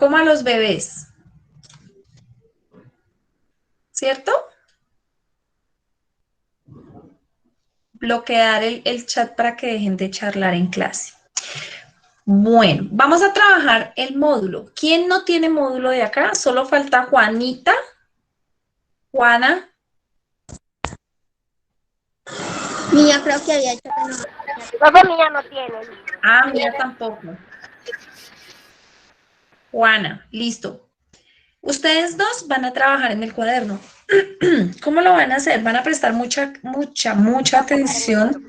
como a los bebés, ¿cierto? Bloquear el chat para que dejen de charlar en clase. Bueno, vamos a trabajar el módulo. ¿Quién no tiene módulo de acá? Solo falta Juanita, Juana. Mía creo que había hecho que no. Papá mía no tiene. Ah, mía tampoco. Juana, listo. Ustedes dos van a trabajar en el cuaderno. ¿Cómo lo van a hacer? Van a prestar mucha atención.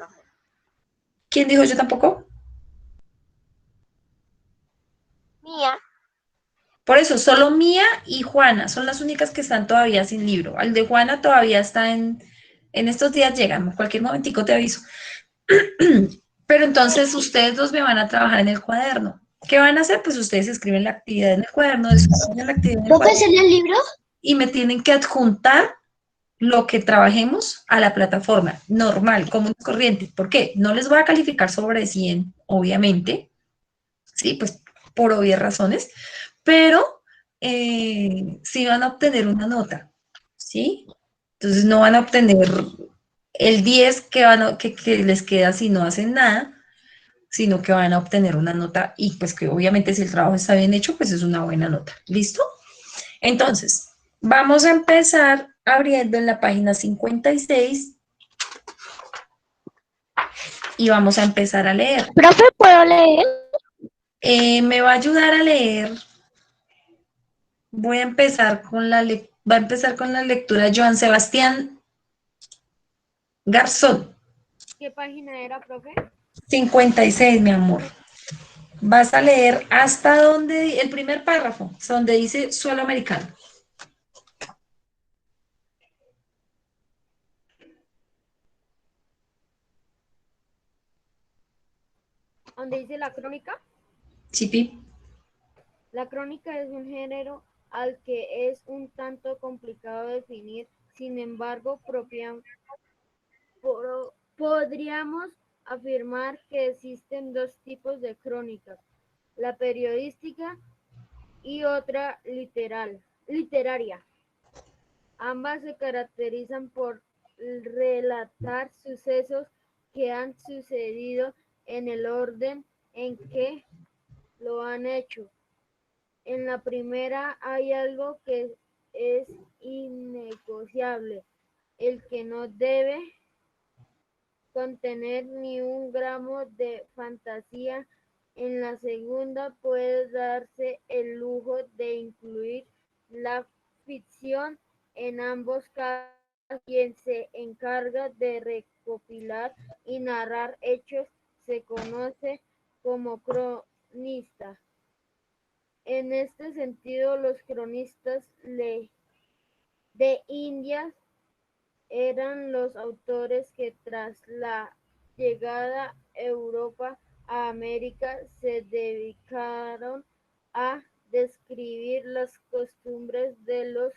¿Quién dijo yo tampoco? Mía. Por eso, solo Mía y Juana son las únicas que están todavía sin libro. El de Juana todavía está en estos días llegan, cualquier momentico te aviso. Pero entonces ustedes dos me van a trabajar en el cuaderno. ¿Qué van a hacer? Pues ustedes escriben la actividad en el cuaderno, desarrollan la actividad en el ¿Puedo cuaderno hacerle el libro? y me tienen que adjuntar lo que trabajemos a la plataforma normal, común y corriente. ¿Por qué? No les voy a calificar sobre 100, obviamente, sí, pues por obvias razones, pero sí van a obtener una nota, ¿sí? Entonces no van a obtener el 10 que les queda si no hacen nada, sino que van a obtener una nota y pues que obviamente si el trabajo está bien hecho, pues es una buena nota. ¿Listo? Entonces, vamos a empezar abriendo en la página 56 y vamos a empezar a leer. Profe, ¿puedo leer? Me va a ayudar a leer. Va a empezar con la lectura Joan Sebastián Garzón. ¿Qué página era, profe? 56, mi amor. Vas a leer hasta donde, el primer párrafo, donde dice suelo americano. ¿Dónde dice la crónica? Chipi. La crónica es un género al que es un tanto complicado definir, sin embargo, podríamos afirmar que existen dos tipos de crónicas, la periodística y otra literaria. Ambas se caracterizan por relatar sucesos que han sucedido en el orden en que lo han hecho. En la primera hay algo que es innegociable, el que no debe contener ni un gramo de fantasía. En la segunda puede darse el lujo de incluir la ficción. En ambos casos, quien se encarga de recopilar y narrar hechos se conoce como cronista. En este sentido, los cronistas de Indias eran los autores que tras la llegada a Europa a América se dedicaron a describir las costumbres de los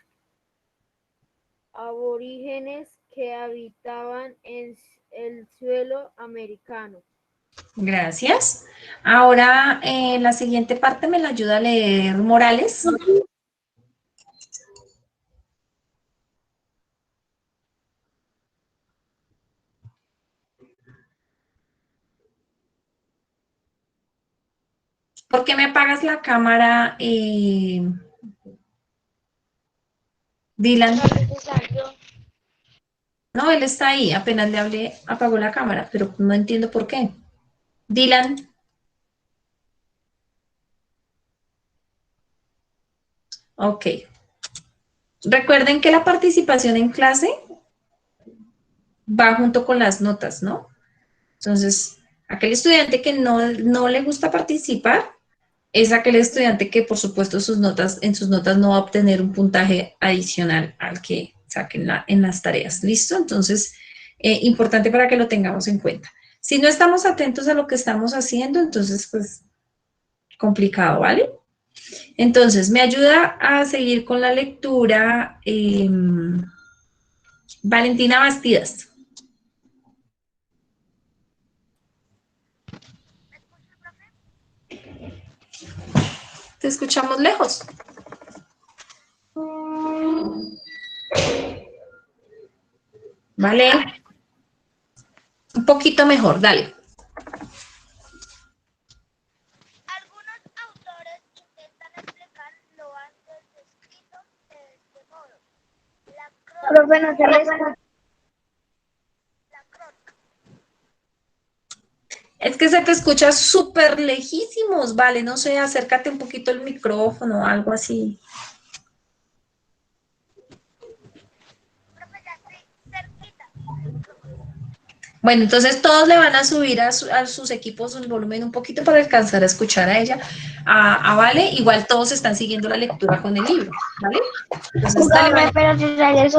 aborígenes que habitaban en el suelo americano. Gracias. Ahora, la siguiente parte me la ayuda a leer Morales. ¿Por qué me apagas la cámara, Dylan? No es necesario. No, él está ahí. Apenas le hablé, apagó la cámara, pero no entiendo por qué. Dylan, ok. Recuerden que la participación en clase va junto con las notas, ¿no? Entonces, aquel estudiante que no le gusta participar es aquel estudiante que, por supuesto, en sus notas no va a obtener un puntaje adicional al que saquen en las tareas. ¿Listo? Entonces, importante para que lo tengamos en cuenta. Si no estamos atentos a lo que estamos haciendo, entonces, pues, complicado, ¿vale? Entonces, me ayuda a seguir con la lectura Valentina Bastidas. Te escuchamos lejos. Vale. Un poquito mejor, dale. Algunos autores intentan explicar lo antes descrito de este modo. La Profe, no se le escucha. crónica. Es que se te escucha súper lejísimos, vale, no sé, acércate un poquito el micrófono, algo así. Profe, ya estoy cerquita. Bueno, entonces todos le van a subir a sus equipos el volumen un poquito para alcanzar a escuchar a ella, a Vale. Igual todos están siguiendo la lectura con el libro, ¿vale? Entonces, dale, Profe, Vale. pero si sale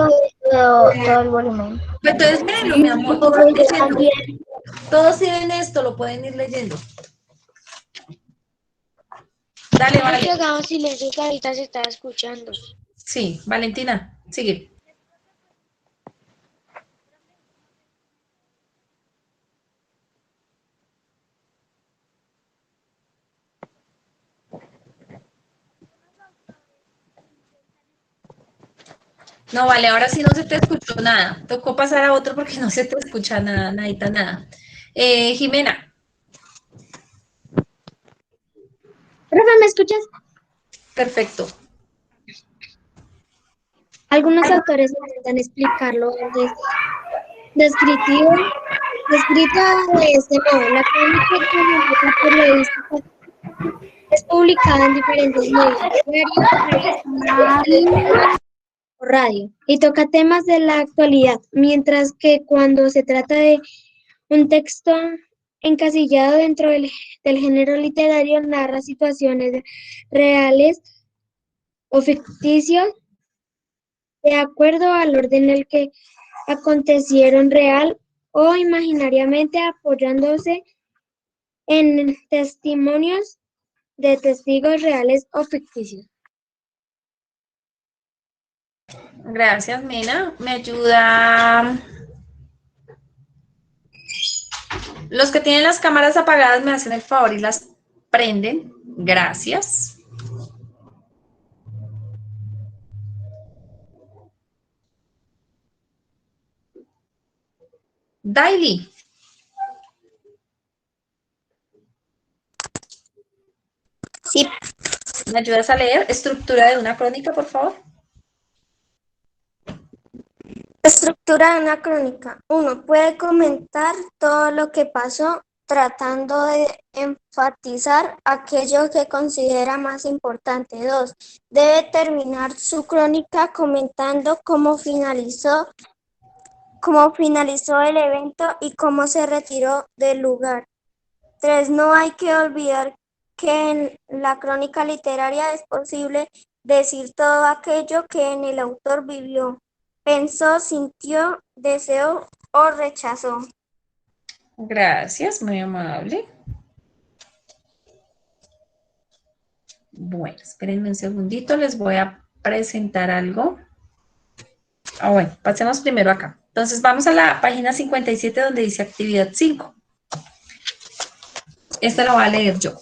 todo el volumen. Entonces, mírenlo, mi amor, tú vas leyendo. Todos tienen esto, lo pueden ir leyendo. Dale, Vale. Hagamos silencio que ahorita se está escuchando. Sí, Valentina, sigue. No, vale, ahora sí no se te escuchó nada. Tocó pasar a otro porque no se te escucha nada, nadita, nada. Jimena, Profe, ¿me escuchas? perfecto. Algunos autores intentan explicarlo descrito de este modo. La crónica periodística es publicada en diferentes medios, diarios, revistas o radio, y toca temas de la actualidad, mientras que cuando se trata de un texto encasillado dentro del género literario, narra situaciones reales o ficticios de acuerdo al orden en el que acontecieron real o imaginariamente, apoyándose en testimonios de testigos reales o ficticios. Gracias, Mena. Me ayuda. Los que tienen las cámaras apagadas me hacen el favor y las prenden. Gracias. Daily. Sí. ¿Me ayudas a leer? Estructura de una crónica, por favor. Estructura de una crónica. 1. Puede comentar todo lo que pasó, tratando de enfatizar aquello que considera más importante. 2. Debe terminar su crónica comentando cómo finalizó el evento y cómo se retiró del lugar. 3. No hay que olvidar que en la crónica literaria es posible decir todo aquello que en el autor vivió, pensó, sintió, deseó o rechazó. Gracias, muy amable. Bueno, espérenme un segundito, les voy a presentar algo. Bueno, pasemos primero acá. Entonces vamos a la página 57 donde dice actividad 5. Esta la voy a leer yo.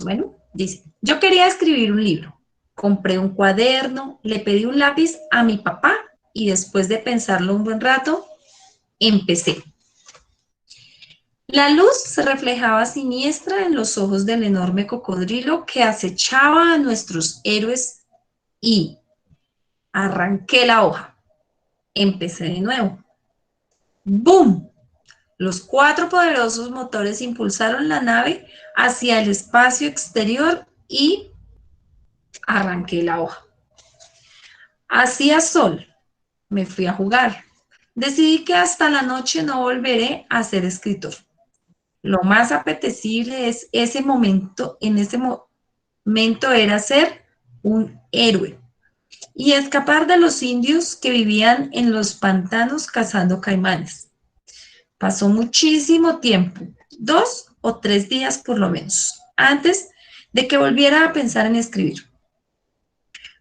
Bueno, dice, yo quería escribir un libro. Compré un cuaderno, le pedí un lápiz a mi papá y después de pensarlo un buen rato, empecé. La luz se reflejaba siniestra en los ojos del enorme cocodrilo que acechaba a nuestros héroes y arranqué la hoja. Empecé de nuevo. ¡Bum! Los 4 poderosos motores impulsaron la nave hacia el espacio exterior y arranqué la hoja. Hacía sol. Me fui a jugar. Decidí que hasta la noche no volveré a ser escritor. Lo más apetecible es ese momento, en ese momento era ser un héroe y escapar de los indios que vivían en los pantanos cazando caimanes. Pasó muchísimo tiempo, 2 o 3 días por lo menos, antes de que volviera a pensar en escribir.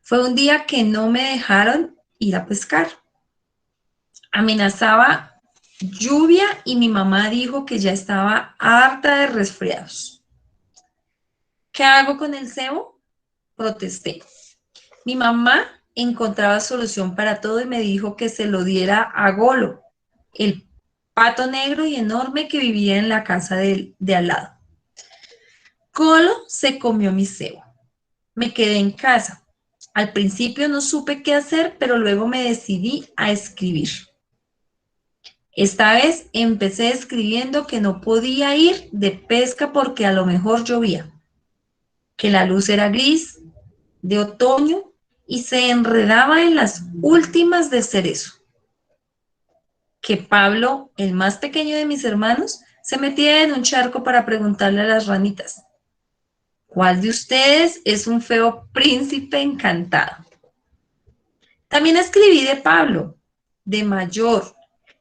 Fue un día que no me dejaron ir a pescar. Amenazaba lluvia y mi mamá dijo que ya estaba harta de resfriados. ¿Qué hago con el cebo? protesté. Mi mamá encontraba solución para todo y me dijo que se lo diera a Golo, el pato negro y enorme que vivía en la casa de al lado. Golo se comió mi cebo. Me quedé en casa. Al principio no supe qué hacer, pero luego me decidí a escribir. Esta vez empecé escribiendo que no podía ir de pesca porque a lo mejor llovía, que la luz era gris, de otoño, y se enredaba en las últimas de cerezo, que Pablo, el más pequeño de mis hermanos, se metía en un charco para preguntarle a las ranitas, ¿cuál de ustedes es un feo príncipe encantado? También escribí de Pablo, de mayor,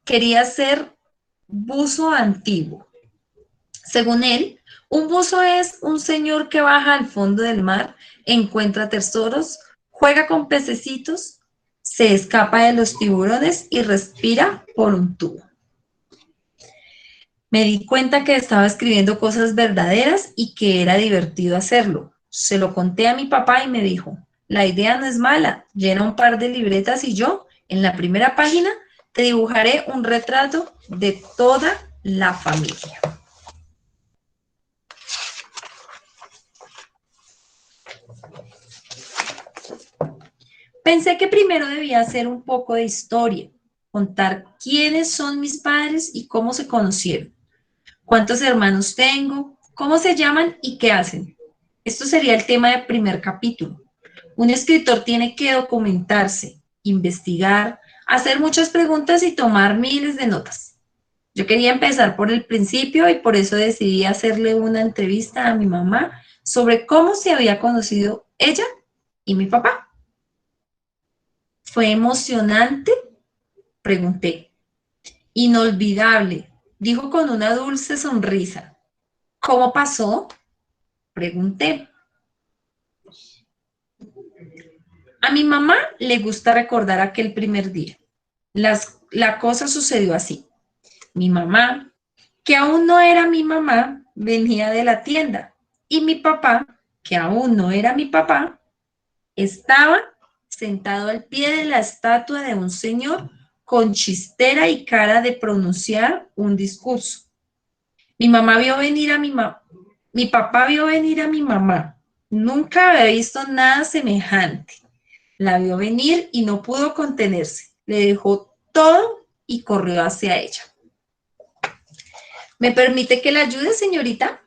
quería ser buzo antiguo. Según él, un buzo es un señor que baja al fondo del mar, encuentra tesoros, juega con pececitos, se escapa de los tiburones y respira por un tubo. Me di cuenta que estaba escribiendo cosas verdaderas y que era divertido hacerlo. Se lo conté a mi papá y me dijo, la idea no es mala, llena un par de libretas y yo, en la primera página, te dibujaré un retrato de toda la familia. Pensé que primero debía hacer un poco de historia, contar quiénes son mis padres y cómo se conocieron, cuántos hermanos tengo, cómo se llaman y qué hacen. Esto sería el tema del primer capítulo. Un escritor tiene que documentarse, investigar, hacer muchas preguntas y tomar miles de notas. Yo quería empezar por el principio y por eso decidí hacerle una entrevista a mi mamá sobre cómo se había conocido ella y mi papá. ¿Fue emocionante? Pregunté. Inolvidable, dijo con una dulce sonrisa. ¿Cómo pasó? Pregunté. A mi mamá le gusta recordar aquel primer día. La cosa sucedió así. Mi mamá, que aún no era mi mamá, venía de la tienda y mi papá, que aún no era mi papá, estaba sentado al pie de la estatua de un señor con chistera y cara de pronunciar un discurso. Mi mamá vio venir a mi papá vio venir a mi mamá. Nunca había visto nada semejante. La vio venir y no pudo contenerse. Le dejó todo y corrió hacia ella. ¿Me permite que la ayude, señorita?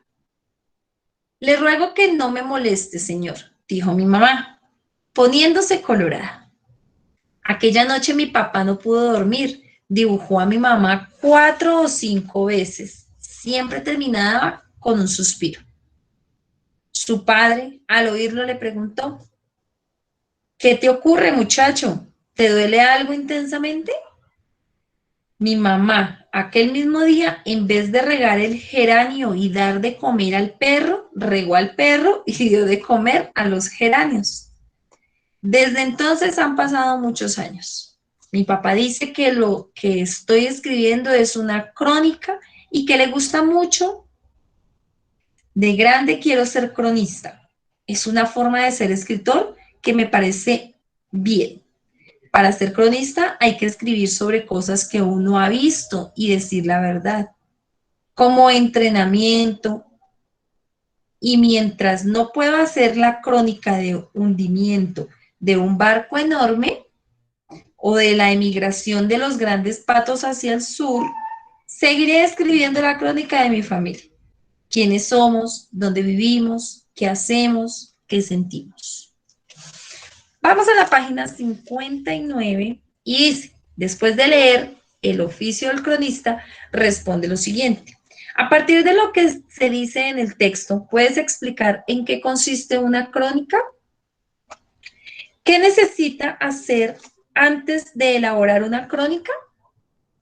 Le ruego que no me moleste, señor, dijo mi mamá, poniéndose colorada. Aquella noche mi papá no pudo dormir. Dibujó a mi mamá 4 o 5 veces. Siempre terminaba con un suspiro. Su padre, al oírlo, le preguntó, ¿qué te ocurre, muchacho? ¿Te duele algo intensamente? Mi mamá, aquel mismo día, en vez de regar el geranio y dar de comer al perro, regó al perro y dio de comer a los geranios. Desde entonces han pasado muchos años. Mi papá dice que lo que estoy escribiendo es una crónica y que le gusta mucho. De grande quiero ser cronista. Es una forma de ser escritor que me parece bien. Para ser cronista hay que escribir sobre cosas que uno ha visto y decir la verdad, como entrenamiento. Y mientras no puedo hacer la crónica de hundimiento de un barco enorme o de la emigración de los grandes patos hacia el sur, seguiré escribiendo la crónica de mi familia. Quiénes somos, dónde vivimos, qué hacemos, qué sentimos. Vamos a la página 59 y dice, después de leer el oficio del cronista, responde lo siguiente. A partir de lo que se dice en el texto, ¿puedes explicar en qué consiste una crónica? ¿Qué necesita hacer antes de elaborar una crónica?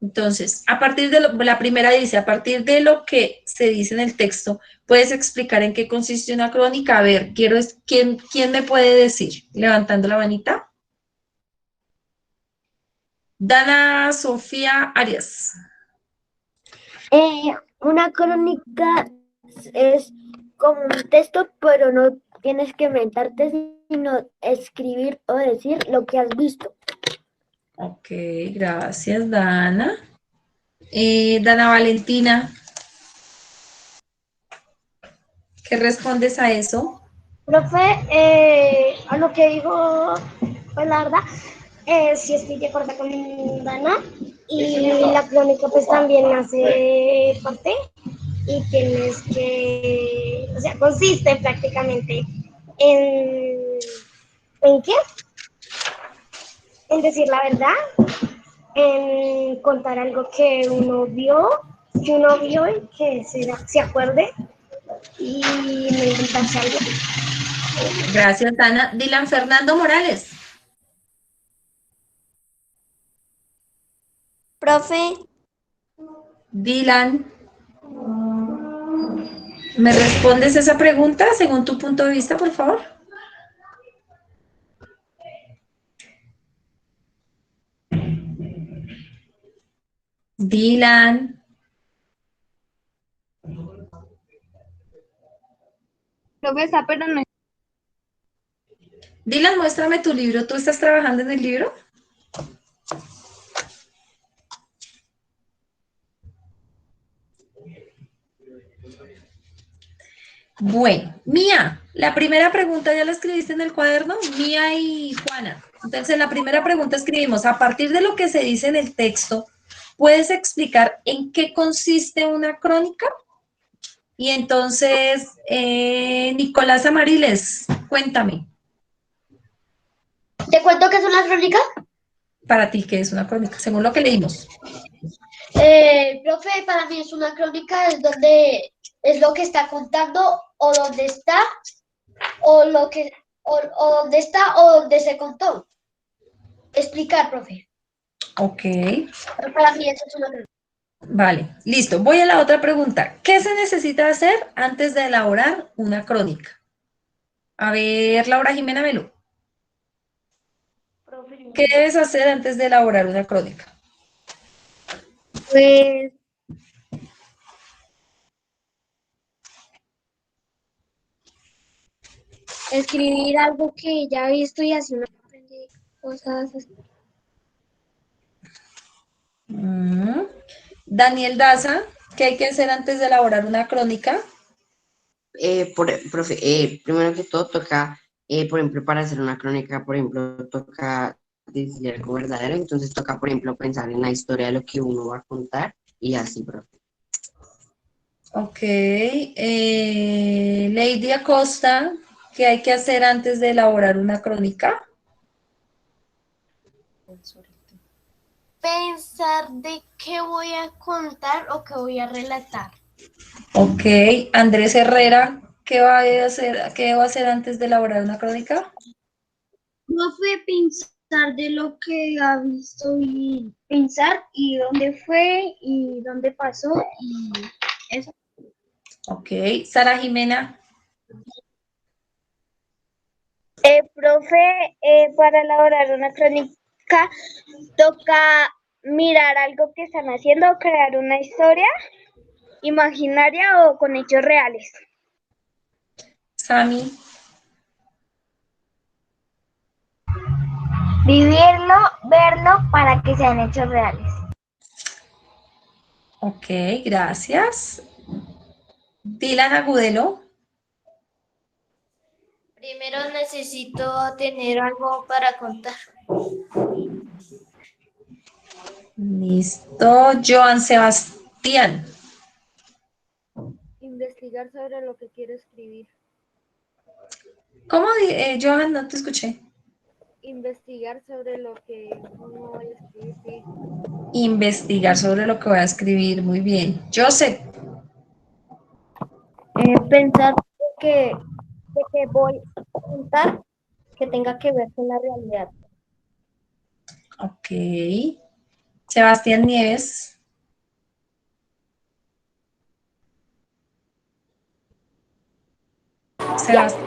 Entonces, a partir de la primera dice, a partir de lo que se dice en el texto, ¿puedes explicar en qué consiste una crónica? A ver, ¿quién me puede decir? Levantando la manita. Dana Sofía Arias. Una crónica es como un texto, pero no tienes que inventarte, sino escribir o decir lo que has visto. Ok, gracias, Dana. Dana Valentina, ¿qué respondes a eso? Profe, a lo que dijo, pues la verdad, sí estoy de acuerdo con Dana y la crónica pues también hace parte y tienes que, o sea, consiste prácticamente ¿en qué? En decir la verdad, en contar algo que uno vio y que se acuerde y no inventarse algo. Gracias, Dana. Dylan Fernando Morales. Profe, Dylan, ¿me respondes esa pregunta según tu punto de vista, por favor? Dylan. Profesor, pero no. Dylan, muéstrame tu libro. ¿Tú estás trabajando en el libro? Bueno, Mía, la primera pregunta ya la escribiste en el cuaderno, Mía y Juana. Entonces, en la primera pregunta escribimos, a partir de lo que se dice en el texto, ¿puedes explicar en qué consiste una crónica? Y entonces, Nicolás Amariles, cuéntame, ¿Te cuento que es una crónica? para ti, ¿qué es una crónica? Según lo que leímos. Profe, para mí es una crónica, es donde es lo que está contando o dónde está o lo que o dónde está o dónde se contó. Explicar, profe. Ok, Pero para mí eso es una crónica. vale, listo. Voy a la otra pregunta. ¿Qué se necesita hacer antes de elaborar una crónica? A ver, Laura Jimena Melo, ¿qué debes hacer antes de elaborar una crónica? Pues escribir algo que ya he visto y así uno aprende cosas así. Mm. Daniel Daza, ¿qué hay que hacer antes de elaborar una crónica? Profe, primero que todo toca, por ejemplo, para hacer una crónica, por ejemplo, toca decir algo verdadero, entonces toca, por ejemplo, pensar en la historia de lo que uno va a contar y así, profe. Ok. Lady Acosta, ¿qué hay que hacer antes de elaborar una crónica? pensar de qué voy a contar o qué voy a relatar. Ok. Andrés Herrera, ¿qué va a hacer antes de elaborar una crónica? Profe, pensar de lo que ha visto y pensar y dónde fue y dónde pasó y eso. Ok. Sara Jimena, Profe, para elaborar una crónica toca mirar algo que están haciendo o crear una historia imaginaria o con hechos reales. Sami, Vivirlo, verlo para que sean hechos reales. ok, gracias. Dylan Agudelo, Primero necesito tener algo para contar. listo. Joan Sebastián, Investigar sobre lo que quiero escribir. ¿cómo? Joan, no te escuché. Investigar sobre lo que uno vaya a escribir, sí. Investigar sobre lo que voy a escribir, muy bien. Joseph, Pensar de que voy a contar que tenga que ver con la realidad. ok. Sebastián Nieves, Sebastián,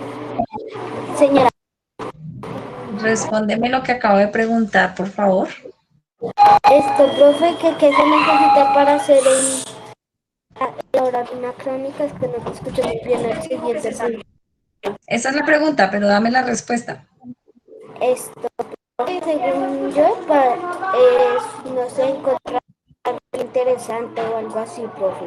Señora, respóndeme lo que acabo de preguntar, por favor. profe, ¿qué se necesita para hacer elaborar una crónica? Es que no te escuché muy bien el siguiente punto. Esa es la pregunta, pero dame la respuesta. Esto, según yo, no sé, encontrar algo interesante o algo así, profe.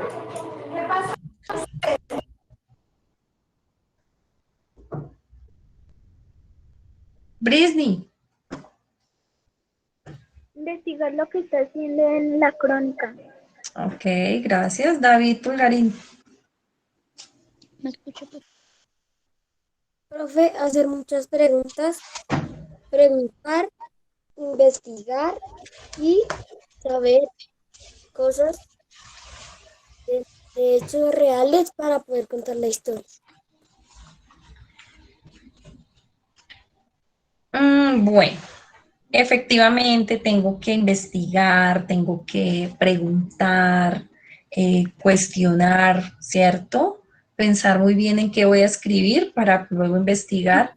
Brisney. Investigar lo que está haciendo en la crónica. Ok, gracias. David Pulgarín. ¿Me escucho? Profe, hacer muchas preguntas, preguntar, investigar y saber cosas de hechos reales para poder contar la historia. Bueno, efectivamente tengo que investigar, tengo que preguntar, cuestionar, ¿cierto? Pensar muy bien en qué voy a escribir para luego investigar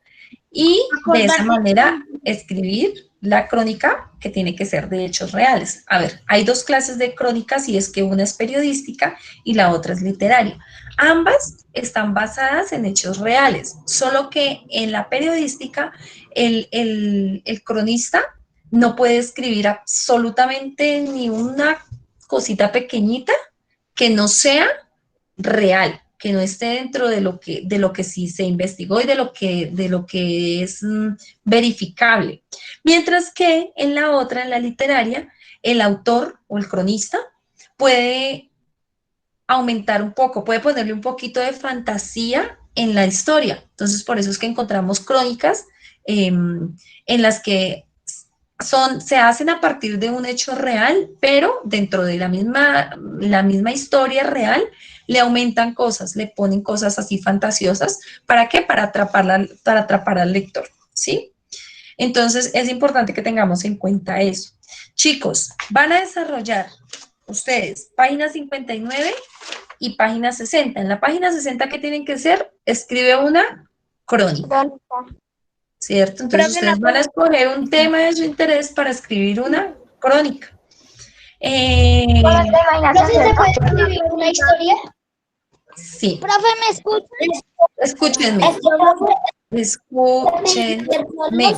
y de esa manera escribir la crónica que tiene que ser de hechos reales. A ver, hay dos clases de crónicas y es que una es periodística y la otra es literaria. Ambas están basadas en hechos reales, solo que en la periodística el cronista no puede escribir absolutamente ni una cosita pequeñita que no sea real, que no esté dentro de lo que sí se investigó y de lo que es verificable. Mientras que en la otra, en la literaria, el autor o el cronista puede aumentar un poco, puede ponerle un poquito de fantasía en la historia. Entonces, por eso es que encontramos crónicas en las que se hacen a partir de un hecho real, pero dentro de la misma historia real le aumentan cosas, le ponen cosas así fantasiosas. ¿Para qué? Para atrapar al lector, ¿sí? Entonces, es importante que tengamos en cuenta eso. Chicos, van a desarrollar ustedes página 59 y página 60. En la página 60, ¿qué tienen que hacer? Escribe una crónica. ¿Cierto? Entonces ustedes van a escoger un tema de su interés para escribir una crónica. ¿Profe, se puede escribir una historia? Sí. Profe, ¿me escucha? Escúchenme. Escúchenme.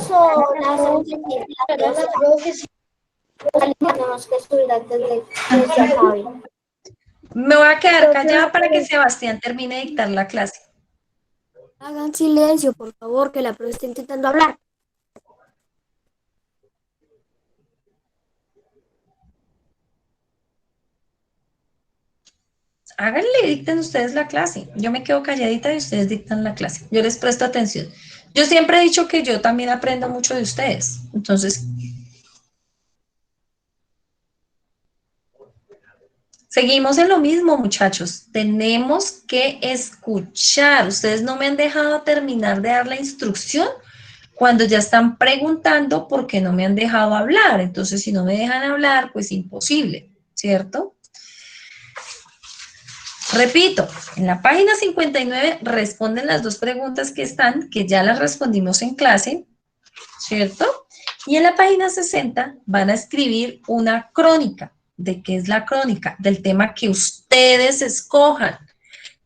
Tenemos que subir antes de que se acabe. Me voy a quedar callada para que Sebastián termine de dictar la clase. Hagan silencio, por favor, que la profe está intentando hablar. Háganle, dicten ustedes la clase. Yo me quedo calladita y ustedes dictan la clase. Yo les presto atención. Yo siempre he dicho que yo también aprendo mucho de ustedes. Entonces, seguimos en lo mismo, muchachos. Tenemos que escuchar. Ustedes no me han dejado terminar de dar la instrucción cuando ya están preguntando por qué no me han dejado hablar. Entonces, si no me dejan hablar, pues imposible, ¿cierto? Repito, en la página 59 responden las dos preguntas que están, que ya las respondimos en clase, ¿cierto? Y en la página 60 van a escribir una crónica. ¿De qué es la crónica? Del tema que ustedes escojan,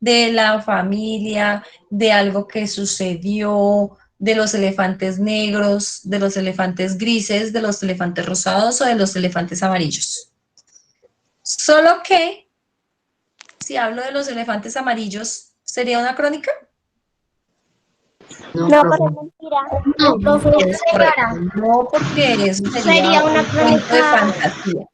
de la familia, de algo que sucedió, de los elefantes negros, de los elefantes grises, de los elefantes rosados o de los elefantes amarillos. Solo que, si hablo de los elefantes amarillos, ¿sería una crónica? No, pero es mentira. No, no, porque eso sería una un cuento de crónica. fantasía,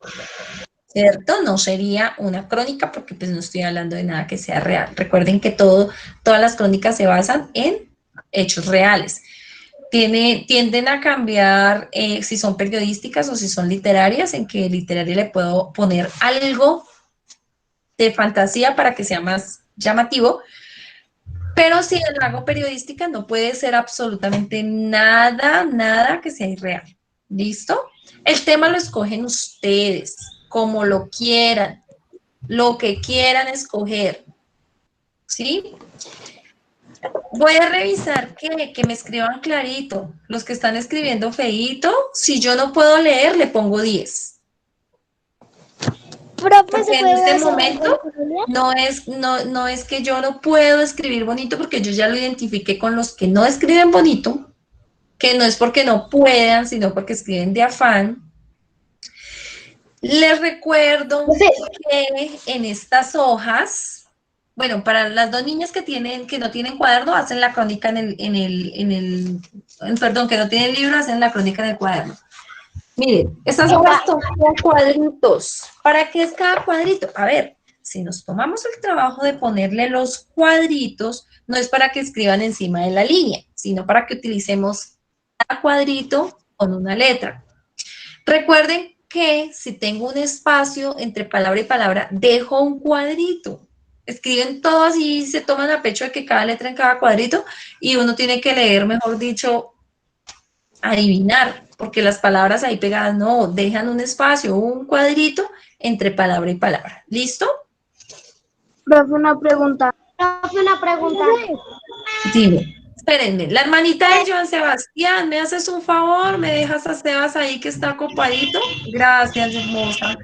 ¿cierto? No sería una crónica porque pues no estoy hablando de nada que sea real. Recuerden que todas las crónicas se basan en hechos reales. Tienden a cambiar si son periodísticas o si son literarias, en que literaria le puedo poner algo de fantasía para que sea más llamativo, pero si lo hago periodística no puede ser absolutamente nada que sea irreal. ¿Listo? El tema lo escogen ustedes, como lo quieran, lo que quieran escoger. ¿Sí? Voy a revisar que me escriban clarito. Los que están escribiendo feíto, si yo no puedo leer, le pongo 10. Profe, Porque ¿se en puede este hacer momento algo? no es que yo no puedo escribir bonito porque yo ya lo identifiqué con los que no escriben bonito, que no es porque no puedan, sino porque escriben de afán. Les recuerdo que en estas hojas, bueno, para las dos niñas que no tienen cuaderno, hacen la crónica perdón, que no tienen libro, hacen la crónica en el cuaderno. Miren, estas hojas son cuadritos. ¿Para qué es cada cuadrito? A ver, si nos tomamos el trabajo de ponerle los cuadritos, no es para que escriban encima de la línea, sino para que utilicemos cada cuadrito con una letra. Recuerden que si tengo un espacio entre palabra y palabra, dejo un cuadrito. Escriben todo así, se toman a pecho de que cada letra en cada cuadrito y uno tiene que leer, mejor dicho, adivinar, porque las palabras ahí pegadas no, dejan un espacio, un cuadrito entre palabra y palabra. ¿Listo? Profe, una pregunta. Dime. Espérenme, la hermanita de Joan Sebastián, ¿me haces un favor? ¿Me dejas a Sebas ahí que está ocupadito? Gracias, hermosa.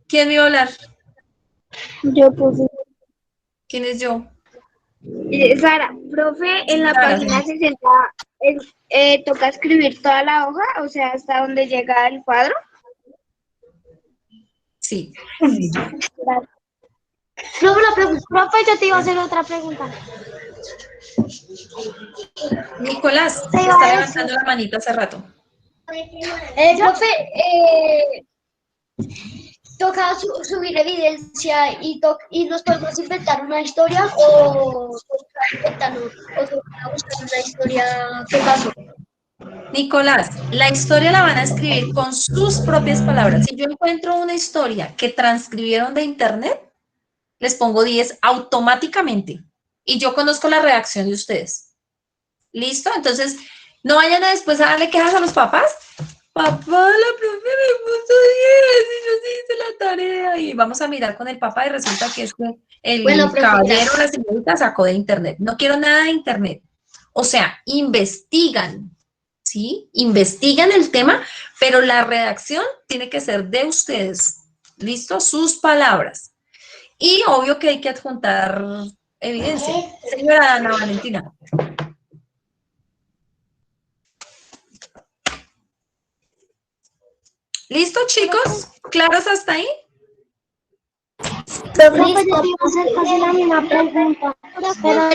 ¿Quién me iba a hablar? Yo puse. ¿Quién es yo? Sara, profe, en la Sara. página 60 toca escribir toda la hoja, o sea, hasta donde llega el cuadro. Sí. Profe, yo te iba a hacer otra pregunta. Nicolás, se está levantando la manita hace rato. Profe, toca subir evidencia y nos podemos inventar una historia o toca buscar una historia que pasó. Nicolás, la historia la van a escribir con sus propias palabras. Si yo encuentro una historia que transcribieron de internet, les pongo 10 automáticamente. Y yo conozco la reacción de ustedes. ¿Listo? Entonces, no vayan a después a darle quejas a los papás. Papá, la profe me puso 10 y yo sí hice la tarea. Y vamos a mirar con el papá y resulta que es que el caballero o la señorita sacó de internet. No quiero nada de internet. O sea, investigan, ¿sí? Investigan el tema, pero la redacción tiene que ser de ustedes. ¿Listo? Sus palabras. Y obvio que hay que adjuntar evidencia. Señora Ana Valentina. ¿Listo, chicos? ¿Claros hasta ahí? Profe, yo te iba a hacer casi la misma pregunta, pero